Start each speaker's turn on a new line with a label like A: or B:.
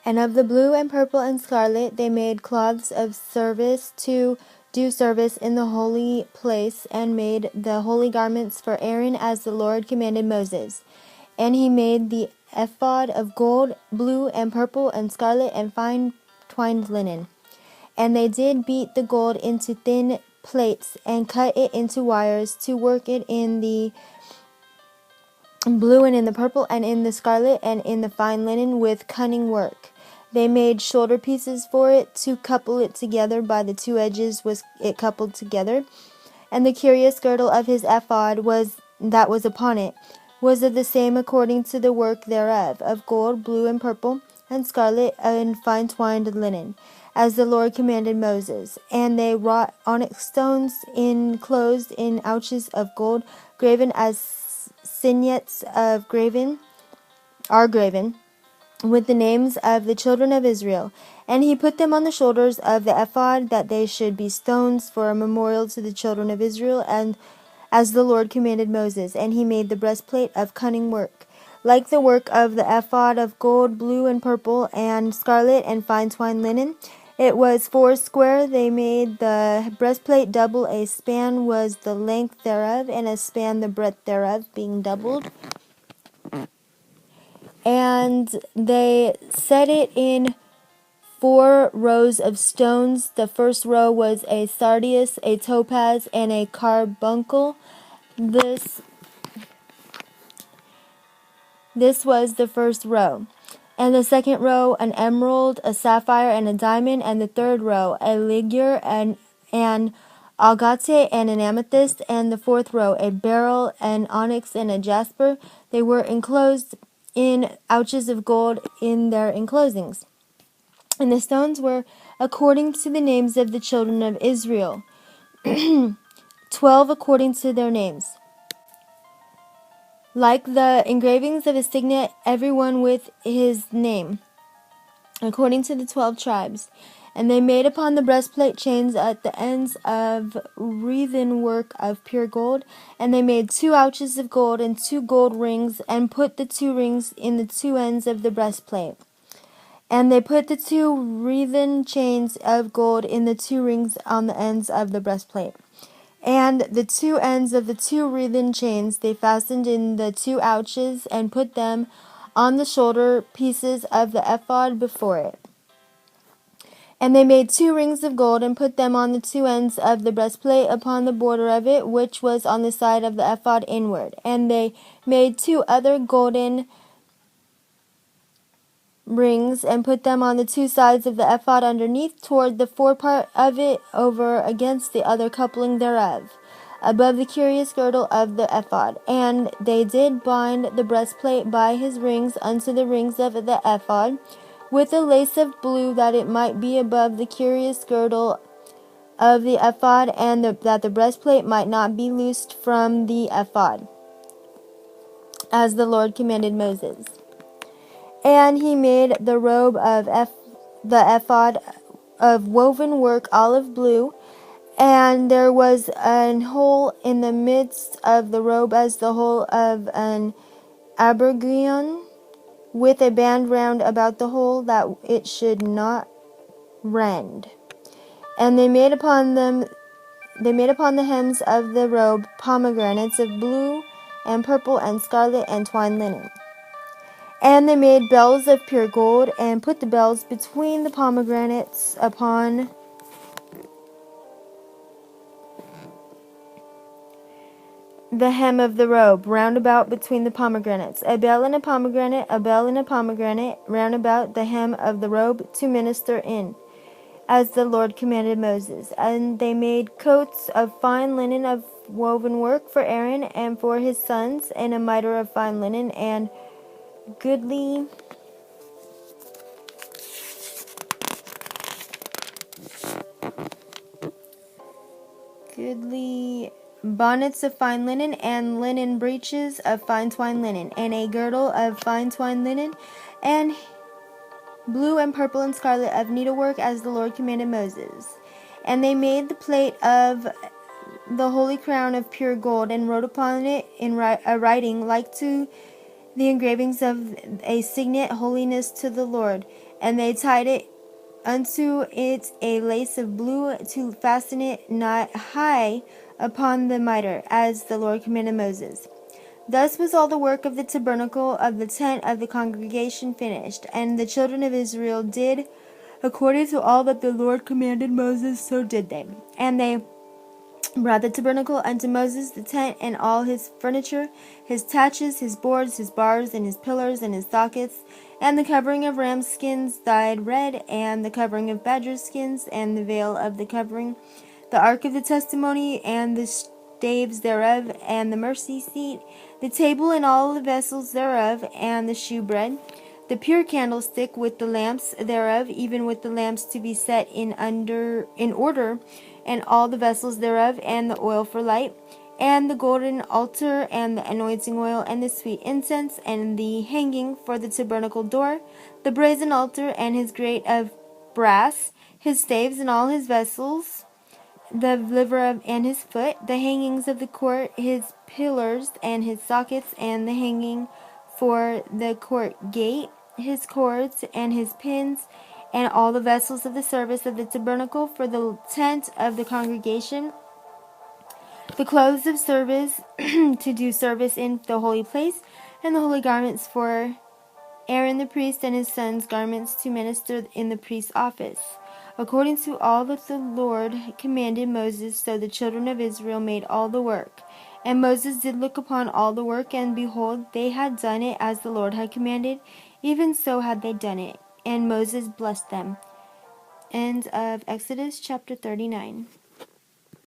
A: And of the blue and purple and scarlet they made cloths of service to do service in the holy place, and made the holy garments for Aaron as the Lord commanded Moses. And he made the ephod of gold, blue and purple and scarlet and fine twined linen. And they did beat the gold into thin plates and cut it into wires to work it in the blue and in the purple and in the scarlet and in the fine linen with cunning work. They made shoulder pieces for it to couple it together. By the two edges was it coupled together. And the curious girdle of his ephod was upon it was of the same according to the work thereof, of gold, blue and purple and scarlet and fine twined linen, as the Lord commanded Moses. And they wrought onyx stones enclosed in ouches of gold, graven as signets of graven with the names of the children of Israel. And he put them on the shoulders of the ephod, that they should be stones for a memorial to the children of Israel, and as the Lord commanded Moses. And he made the breastplate of cunning work, like the work of the ephod, of gold, blue and purple and scarlet and fine twined linen. It was foursquare. They made the breastplate double. A span was the length thereof, and a span the breadth thereof, being doubled. And they set it in 4 rows of stones. The first row was a sardius, a topaz, and a carbuncle. This was the first row. And the second row, an emerald, a sapphire, and a diamond. And the third row, a ligure, and an agate, and an amethyst. And the fourth row, a beryl, an onyx, and a jasper. They were enclosed in ouches of gold in their enclosings. And the stones were according to the names of the children of Israel, 12 according to their names, like the engravings of a signet, every one with his name, according to the 12 tribes. And they made upon the breastplate chains at the ends of wreathen work of pure gold. And they made 2 ouches of gold and 2 gold rings, and put the 2 rings in the 2 ends of the breastplate. And they put the 2 wreathen chains of gold in the 2 rings on the ends of the breastplate. And the 2 ends of the 2 wreathen chains they fastened in the 2 ouches, and put them on the shoulder pieces of the ephod before it. And they made 2 rings of gold, and put them on the 2 ends of the breastplate upon the border of it, which was on the side of the ephod inward. And they made 2 other golden rings, and put them on the 2 sides of the ephod underneath, toward the forepart of it, over against the other coupling thereof, above the curious girdle of the ephod. And they did bind the breastplate by his rings unto the rings of the ephod, with a lace of blue, that it might be above the curious girdle of the ephod, and that the breastplate might not be loosed from the ephod, as the Lord commanded Moses. And he made the robe of the ephod of woven work olive blue, and there was an hole in the midst of the robe as the hole of an abergion, with a band round about the hole, that it should not rend. And they made upon the hems of the robe pomegranates of blue and purple and scarlet and twined linen. And they made bells of pure gold, and put the bells between the pomegranates upon the hem of the robe, round about between the pomegranates. A bell and a pomegranate, a bell and a pomegranate, round about the hem of the robe, to minister in, as the Lord commanded Moses. And they made coats of fine linen of woven work for Aaron and for his sons, and a mitre of fine linen, and goodly bonnets of fine linen, and linen breeches of fine twined linen, and a girdle of fine twined linen, and blue and purple and scarlet of needlework, as the Lord commanded Moses. And they made the plate of the holy crown of pure gold, and wrote upon it in a writing like to the engravings of a signet, holiness to the Lord. And they tied it unto it a lace of blue to fasten it not high upon the mitre, as the Lord commanded Moses. Thus was all the work of the tabernacle of the tent of the congregation finished. And the children of Israel did according to all that the Lord commanded Moses, so did they. And they brought the tabernacle unto Moses, the tent, and all his furniture, his taches, his boards, his bars, and his pillars, and his sockets, and the covering of ram skins dyed red, and the covering of badger skins, and the veil of the covering, the ark of the testimony, and the staves thereof, and the mercy seat, the table and all the vessels thereof, and the shewbread, the pure candlestick with the lamps thereof, even with the lamps to be set in order, and all the vessels thereof, and the oil for light, and the golden altar, and the anointing oil, and the sweet incense, and the hanging for the tabernacle door, the brazen altar, and his grate of brass, his staves and all his vessels, the liver and his foot, the hangings of the court, his pillars and his sockets, and the hanging for the court gate, his cords and his pins, and all the vessels of the service of the tabernacle for the tent of the congregation, the clothes of service to do service in the holy place, and the holy garments for Aaron the priest and his sons' garments to minister in the priest's office. According to all that the Lord commanded Moses, so the children of Israel made all the work. And Moses did look upon all the work, and behold, they had done it as the Lord had commanded, even so had they done it. And Moses blessed them. End of Exodus chapter 39.